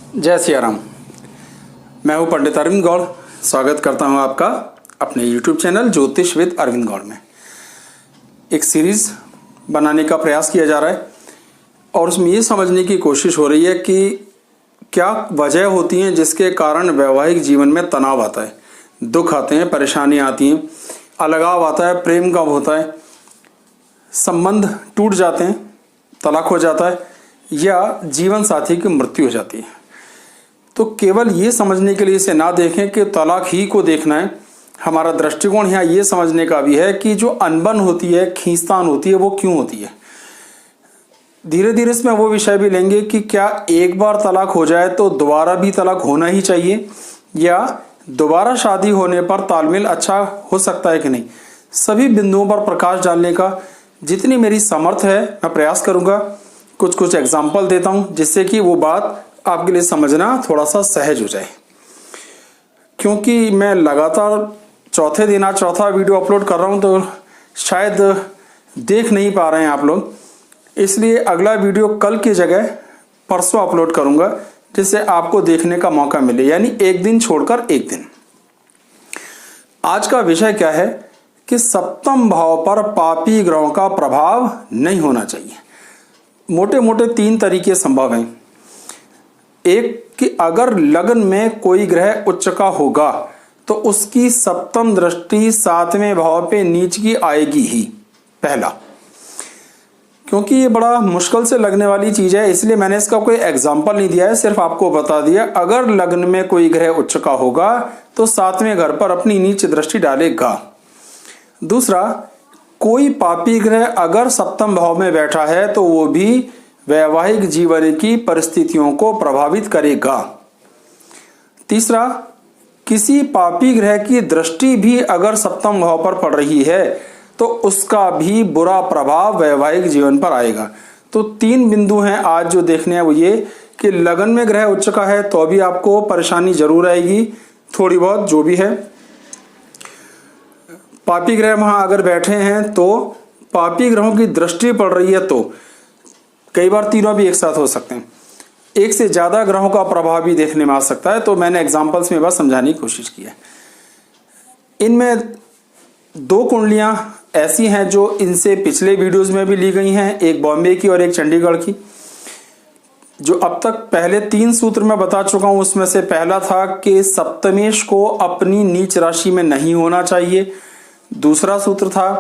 जय सिया राम। मैं हूं पंडित अरविंद गौड़। स्वागत करता हूं आपका अपने YouTube चैनल ज्योतिष विद अरविंद गौड़ में। एक सीरीज बनाने का प्रयास किया जा रहा है और उसमें ये समझने की कोशिश हो रही है कि क्या वजह होती हैं जिसके कारण वैवाहिक जीवन में तनाव आता है, दुख आते हैं, परेशानियाँ आती हैं, अलगाव आता है, प्रेम कम होता है, संबंध टूट जाते हैं, तलाक हो जाता है या जीवन साथी की मृत्यु हो जाती है। तो केवल ये समझने के लिए इसे ना देखें कि तलाक ही को देखना है। हमारा दृष्टिकोण यहाँ ये समझने का भी है कि जो अनबन होती है, खींचतान होती है, वो क्यों होती है। धीरे धीरे इसमें वो विषय भी लेंगे कि क्या एक बार तलाक हो जाए तो दोबारा भी तलाक होना ही चाहिए या दोबारा शादी होने पर तालमेल अच्छा हो सकता है कि नहीं। सभी बिंदुओं पर प्रकाश डालने का जितनी मेरी समर्थ है मैं प्रयास करूँगा। कुछ एग्जाम्पल देता हूँ जिससे कि वो बात आपके लिए समझना थोड़ा सा सहज हो जाए, क्योंकि मैं लगातार चौथे दिन आज चौथा वीडियो अपलोड कर रहा हूं तो शायद देख नहीं पा रहे हैं आप लोग, इसलिए अगला वीडियो कल की जगह परसों अपलोड करूंगा जिससे आपको देखने का मौका मिले, यानी एक दिन छोड़कर एक दिन। आज का विषय क्या है कि सप्तम भाव पर पापी ग्रहों का प्रभाव नहीं होना चाहिए। मोटे मोटे 3 तरीके संभव हैं। एक कि अगर लग्न में कोई ग्रह उच्च का होगा तो उसकी सप्तम दृष्टि 7वें भाव पे नीच की आएगी ही, पहला। क्योंकि ये बड़ा मुश्किल से लगने वाली चीज है इसलिए मैंने इसका कोई एग्जाम्पल नहीं दिया है, सिर्फ आपको बता दिया अगर लग्न में कोई ग्रह उच्च का होगा तो 7वें घर पर अपनी नीच दृष्टि डालेगा। दूसरा, कोई पापी ग्रह अगर सप्तम भाव में बैठा है तो वो भी वैवाहिक जीवन की परिस्थितियों को प्रभावित करेगा। तीसरा, किसी पापी ग्रह की दृष्टि भी अगर सप्तम भाव पर पड़ रही है तो उसका भी बुरा प्रभाव वैवाहिक जीवन पर आएगा। तो 3 बिंदु हैं आज जो देखने हैं, वो ये कि लगन में ग्रह उच्च का है तो भी आपको परेशानी जरूर आएगी, थोड़ी बहुत जो भी है। पापी ग्रह वहां अगर बैठे हैं तो पापी ग्रहों की दृष्टि पड़ रही है तो कई बार तीनों भी एक साथ हो सकते हैं। एक से ज्यादा ग्रहों का प्रभाव भी देखने में आ सकता है, तो मैंने एग्जांपल्स में बस समझाने की कोशिश की है। इनमें 2 कुंडलियां ऐसी हैं जो इनसे पिछले वीडियोस में भी ली गई हैं, एक बॉम्बे की और एक चंडीगढ़ की। जो अब तक पहले 3 सूत्र मैं बता चुका हूं, उसमें से पहला था कि सप्तमेश को अपनी नीच राशि में नहीं होना चाहिए। दूसरा सूत्र था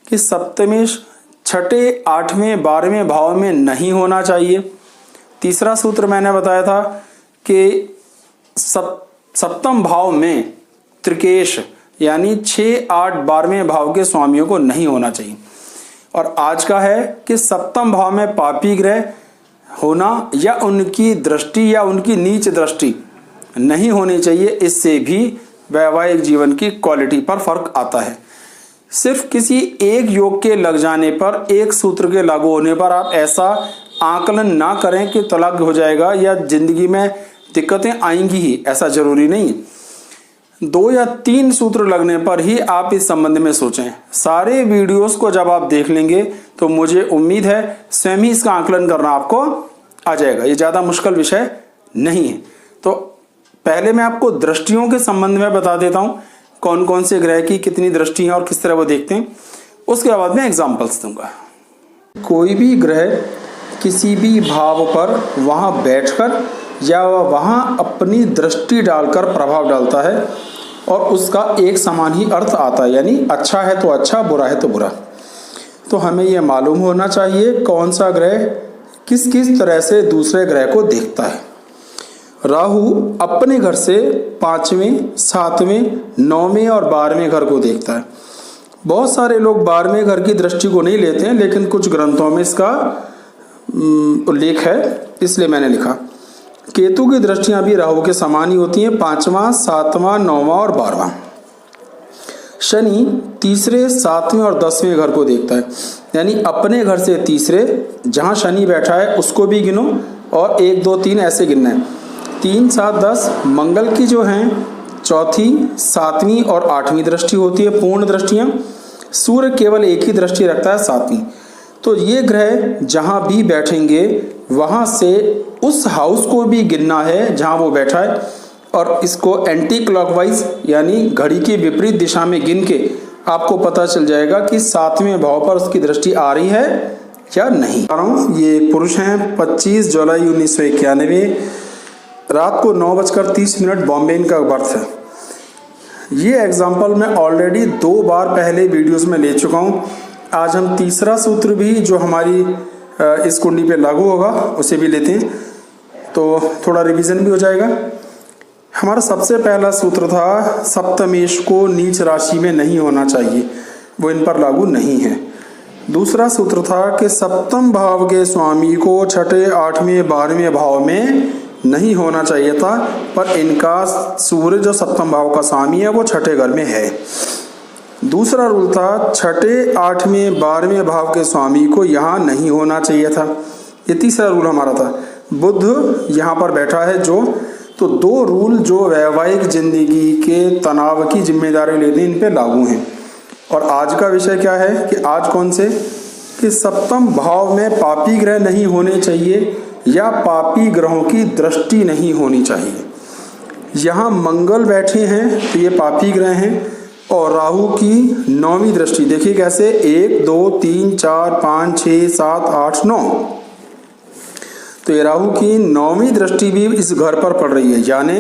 कि सप्तमेश 6, 8वें, 12वें भाव में नहीं होना चाहिए। तीसरा सूत्र मैंने बताया था कि सप्तम भाव में त्रिकेश यानी 6, 8, 12वें भाव के स्वामियों को नहीं होना चाहिए। और आज का है कि सप्तम भाव में पापी ग्रह होना या उनकी दृष्टि या उनकी नीच दृष्टि नहीं होनी चाहिए। इससे भी वैवाहिक जीवन की क्वालिटी पर फर्क आता है। सिर्फ किसी एक योग के लग जाने पर, एक सूत्र के लागू होने पर आप ऐसा आकलन ना करें कि तलाक हो जाएगा या जिंदगी में दिक्कतें आएंगी ही, ऐसा जरूरी नहीं। 2 या 3 सूत्र लगने पर ही आप इस संबंध में सोचें। सारे वीडियोस को जब आप देख लेंगे तो मुझे उम्मीद है स्वयं ही इसका आकलन करना आपको आ जाएगा। ये ज्यादा मुश्किल विषय नहीं है। तो पहले मैं आपको दृष्टियों के संबंध में बता देता हूं, कौन कौन से ग्रह की कितनी दृष्टि है और किस तरह वो देखते हैं। उसके बाद मैं एग्जांपल्स दूंगा। कोई भी ग्रह किसी भी भाव पर वहां बैठकर या वहां अपनी दृष्टि डालकर प्रभाव डालता है और उसका एक समान ही अर्थ आता है, यानी अच्छा है तो अच्छा, बुरा है तो बुरा। तो हमें यह मालूम होना चाहिए कौन सा ग्रह किस किस तरह से दूसरे ग्रह को देखता है। राहु अपने घर से 5वें, 7वें, 9वें और 12वें घर को देखता है। बहुत सारे लोग 12वें घर की दृष्टि को नहीं लेते हैं, लेकिन कुछ ग्रंथों में इसका उल्लेख है, इसलिए मैंने लिखा। केतु की दृष्टियां भी राहु के समान ही होती हैं, 5वां, 7वां, 9वां और 12वां। शनि तीसरे, 7वें और 10वें घर को देखता है, यानी अपने घर से तीसरे जहां शनि बैठा है उसको भी गिनो और 1, 2, 3 ऐसे गिनना है। 3, 7, 10 मंगल की जो हैं 4थी, 7वीं और 8वीं दृष्टि होती है, पूर्ण दृष्टियां। सूर्य केवल एक ही दृष्टि रखता है, 7वीं। तो ये ग्रह जहाँ भी बैठेंगे वहाँ से उस हाउस को भी गिनना है जहाँ वो बैठा है, और इसको एंटी क्लॉकवाइज यानी घड़ी की विपरीत दिशा में गिन के आपको पता चल जाएगा कि 7वें भाव पर उसकी दृष्टि आ रही है या नहीं। ये एक पुरुष हैं, 25 जुलाई 1991, रात को 9:30 बॉम्बे इनका बर्थ है। ये एग्जाम्पल मैं ऑलरेडी 2 बार पहले वीडियोस में ले चुका हूँ। आज हम तीसरा सूत्र भी जो हमारी इस कुंडली पे लागू होगा उसे भी लेते हैं, तो थोड़ा रिवीजन भी हो जाएगा। हमारा सबसे पहला सूत्र था सप्तमेश को नीच राशि में नहीं होना चाहिए, वो इन पर लागू नहीं है। दूसरा सूत्र था कि सप्तम भाव के स्वामी को छठे, 8वें, 12वें भाव में नहीं होना चाहिए था, पर इनका सूर्य जो सप्तम भाव का स्वामी है वो छठे घर में है। दूसरा रूल था छठे, 8वें, 12वें भाव के स्वामी को यहाँ नहीं होना चाहिए था। ये तीसरा रूल हमारा था। बुध यहाँ पर बैठा है जो, तो 2 रूल जो वैवाहिक जिंदगी के तनाव की जिम्मेदारी लेते हैं इन पे लागू हैं। और आज का विषय क्या है कि आज कौन से कि सप्तम भाव में पापी ग्रह नहीं होने चाहिए या पापी ग्रहों की दृष्टि नहीं होनी चाहिए। यहाँ मंगल बैठे हैं तो ये पापी ग्रह हैं, और राहु की 9वीं दृष्टि देखिए कैसे, 1 2 3 4 5 6 7 8 9, तो ये राहु की 9वीं दृष्टि भी इस घर पर पड़ रही है। यानी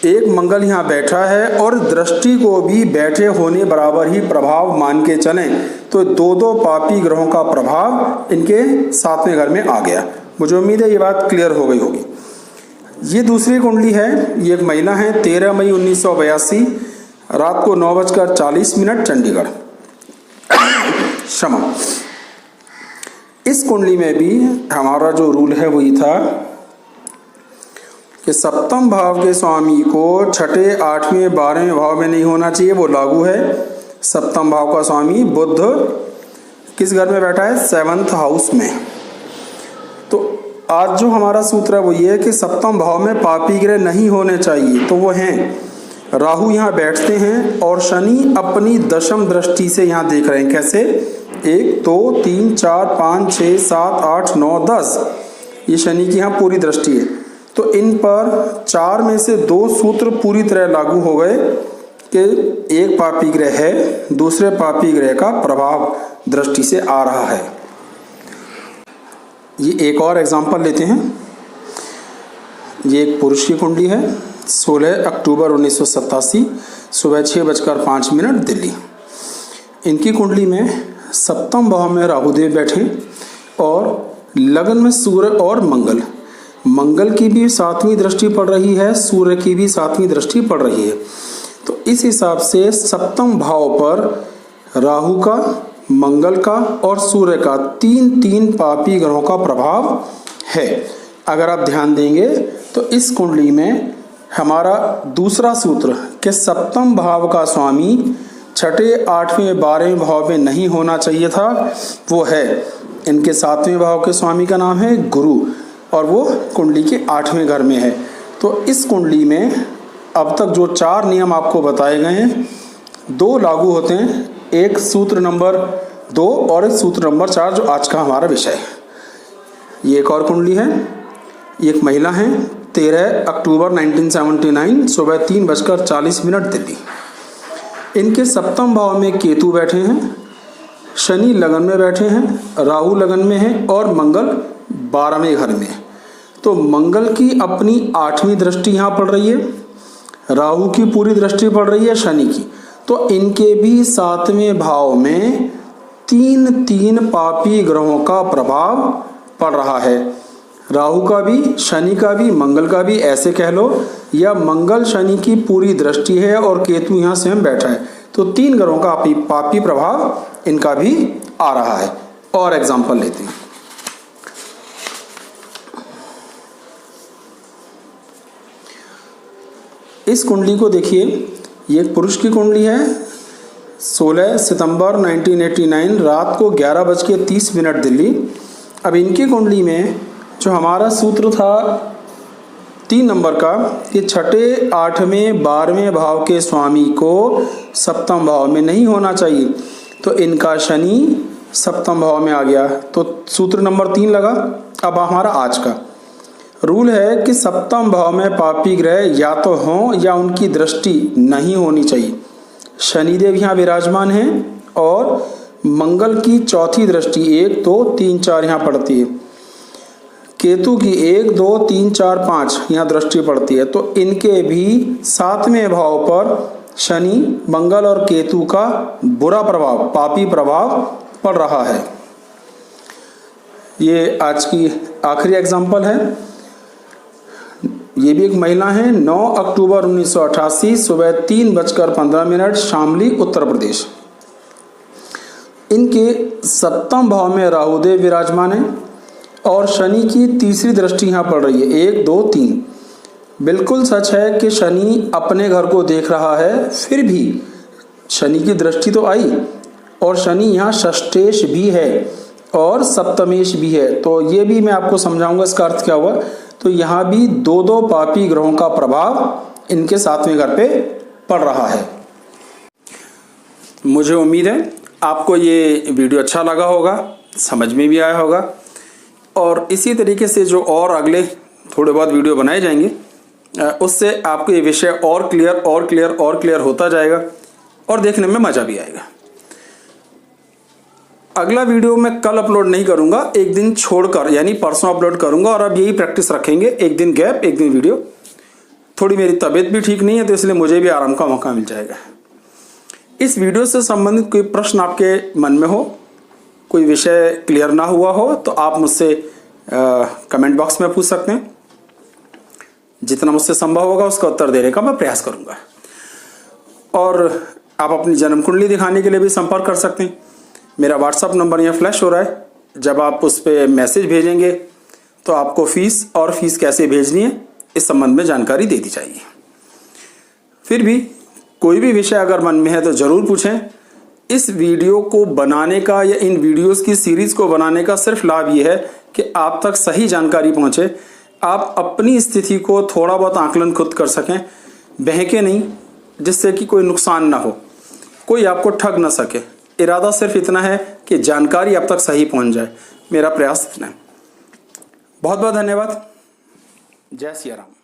एक मंगल यहाँ बैठा है और दृष्टि को भी बैठे होने बराबर ही प्रभाव मान के चलें तो 2 पापी ग्रहों का प्रभाव इनके 7वें घर में आ गया। मुझे उम्मीद है ये बात क्लियर हो गई होगी। ये दूसरी कुंडली है, ये एक महिला है, 13 मई 1982, रात को 9:40 चंडीगढ़। क्षमा। इस कुंडली में भी हमारा जो रूल है वही था कि सप्तम भाव के स्वामी को छठे, 8वें, 12वें भाव में नहीं होना चाहिए, वो लागू है। सप्तम भाव का स्वामी बुध किस घर में बैठा है, 7th हाउस में। तो आज जो हमारा सूत्र है वो ये है कि सप्तम भाव में पापी ग्रह नहीं होने चाहिए, तो वो हैं राहु यहाँ बैठते हैं और शनि अपनी दशम दृष्टि से यहाँ देख रहे हैं। कैसे, 1 2 3 4 5 6 7 8 9 10, ये शनि की यहाँ पूरी दृष्टि है। तो इन पर 4 में से 2 सूत्र पूरी तरह लागू हो गए कि एक पापी ग्रह है, दूसरे पापी ग्रह का प्रभाव दृष्टि से आ रहा है। ये एक और एग्जांपल लेते हैं। ये एक पुरुष की कुंडली है, 16 अक्टूबर 1987, सुबह 6:05 दिल्ली। इनकी कुंडली में सप्तम भाव में राहुदेव बैठे और लगन में सूर्य और मंगल की भी 7वीं दृष्टि पड़ रही है, सूर्य की भी 7वीं दृष्टि पड़ रही है। तो इस हिसाब से सप्तम भाव पर राहु का, मंगल का और सूर्य का 3 पापी ग्रहों का प्रभाव है। अगर आप ध्यान देंगे तो इस कुंडली में हमारा दूसरा सूत्र कि सप्तम भाव का स्वामी छठे, 8वें, 12वें भाव में नहीं होना चाहिए था, वो है। इनके 7वें भाव के स्वामी का नाम है गुरु और वो कुंडली के 8वें घर में है। तो इस कुंडली में अब तक जो 4 नियम आपको बताए गए हैं, 2 लागू होते हैं, एक सूत्र नंबर 2 और एक सूत्र नंबर 4 जो आज का हमारा विषय है। ये एक और कुंडली है, एक महिला है, 13 अक्टूबर 1979, सुबह 3:40 दिल्ली। इनके सप्तम भाव में केतु बैठे हैं, शनि लगन में बैठे हैं, राहु लगन में है और मंगल 12वें घर में। तो मंगल की अपनी 8वीं दृष्टि यहाँ पड़ रही है, राहु की पूरी दृष्टि पड़ रही है शनि की। तो इनके भी 7वें भाव में 3 पापी ग्रहों का प्रभाव पड़ रहा है। राहु का भी, शनि का भी, मंगल का भी, ऐसे कह लो, या मंगल शनि की पूरी दृष्टि है और केतु यहाँ स्वयं बैठा है। तो 3 ग्रहों का पापी प्रभाव इनका भी आ रहा है। और एग्जाम्पल लेते हैं। इस कुंडली को देखिए, ये एक पुरुष की कुंडली है, 16 सितंबर 1989, रात को 11:30 दिल्ली। अब इनकी कुंडली में जो हमारा सूत्र था 3 नंबर का कि छठे, 8वें, 12वें भाव के स्वामी को सप्तम भाव में नहीं होना चाहिए। तो इनका शनि सप्तम भाव में आ गया, तो सूत्र नंबर 3 लगा। अब हमारा आज का रूल है कि सप्तम भाव में पापी ग्रह या तो हों या उनकी दृष्टि नहीं होनी चाहिए। शनिदेव यहाँ विराजमान हैं और मंगल की चौथी दृष्टि 1 2 3 4 यहाँ पड़ती है। केतु की 1 2 3 4 5 यहाँ दृष्टि पड़ती है। तो इनके भी 7वें भाव पर शनि, मंगल और केतु का बुरा प्रभाव, पापी प्रभाव पड़ रहा है। ये आज की आखिरी एग्जाम्पल है। ये भी एक महिला है, 9 अक्टूबर 1988, सुबह 3:15 शामली, उत्तर प्रदेश। इनके सप्तम भाव में राहुदेव विराजमान है और शनि की तीसरी दृष्टि यहाँ पड़ रही है, 1 2 3। बिल्कुल सच है कि शनि अपने घर को देख रहा है, फिर भी शनि की दृष्टि तो आई और शनि यहाँ षष्ठेश भी है और सप्तमेश भी है। तो ये भी मैं आपको समझाऊंगा इसका अर्थ क्या हुआ। तो यहाँ भी 2 पापी ग्रहों का प्रभाव इनके 7वें घर पे पड़ रहा है। मुझे उम्मीद है आपको ये वीडियो अच्छा लगा होगा, समझ में भी आया होगा और इसी तरीके से जो और अगले थोड़े बहुत वीडियो बनाए जाएंगे उससे आपको ये विषय और क्लियर होता जाएगा और देखने में मज़ा भी आएगा। अगला वीडियो मैं कल अपलोड नहीं करूंगा, एक दिन छोड़कर यानी परसों अपलोड करूंगा और अब यही प्रैक्टिस रखेंगे, एक दिन गैप एक दिन वीडियो। थोड़ी मेरी तबीयत भी ठीक नहीं है तो इसलिए मुझे भी आराम का मौका मिल जाएगा। इस वीडियो से संबंधित कोई प्रश्न आपके मन में हो, कोई विषय क्लियर ना हुआ हो तो आप मुझसे कमेंट बॉक्स में पूछ सकते हैं। जितना मुझसे संभव होगा उसका उत्तर देने का मैं प्रयास करूंगा। और आप अपनी जन्म कुंडली दिखाने के लिए भी संपर्क कर सकते हैं। मेरा व्हाट्सअप नंबर यहाँ फ्लैश हो रहा है, जब आप उस पर मैसेज भेजेंगे तो आपको फीस और फीस कैसे भेजनी है इस संबंध में जानकारी दे दी जाएगी। फिर भी कोई भी विषय अगर मन में है तो ज़रूर पूछें। इस वीडियो को बनाने का या इन वीडियोस की सीरीज़ को बनाने का सिर्फ लाभ ये है कि आप तक सही जानकारी पहुँचे, आप अपनी स्थिति को थोड़ा बहुत आकलन खुद कर सकें, बहके नहीं, जिससे कि कोई नुकसान ना हो, कोई आपको ठग ना सके। इरादा सिर्फ इतना है कि जानकारी आप तक सही पहुंच जाए। मेरा प्रयास इतना है। बहुत बहुत धन्यवाद। जय सिया राम।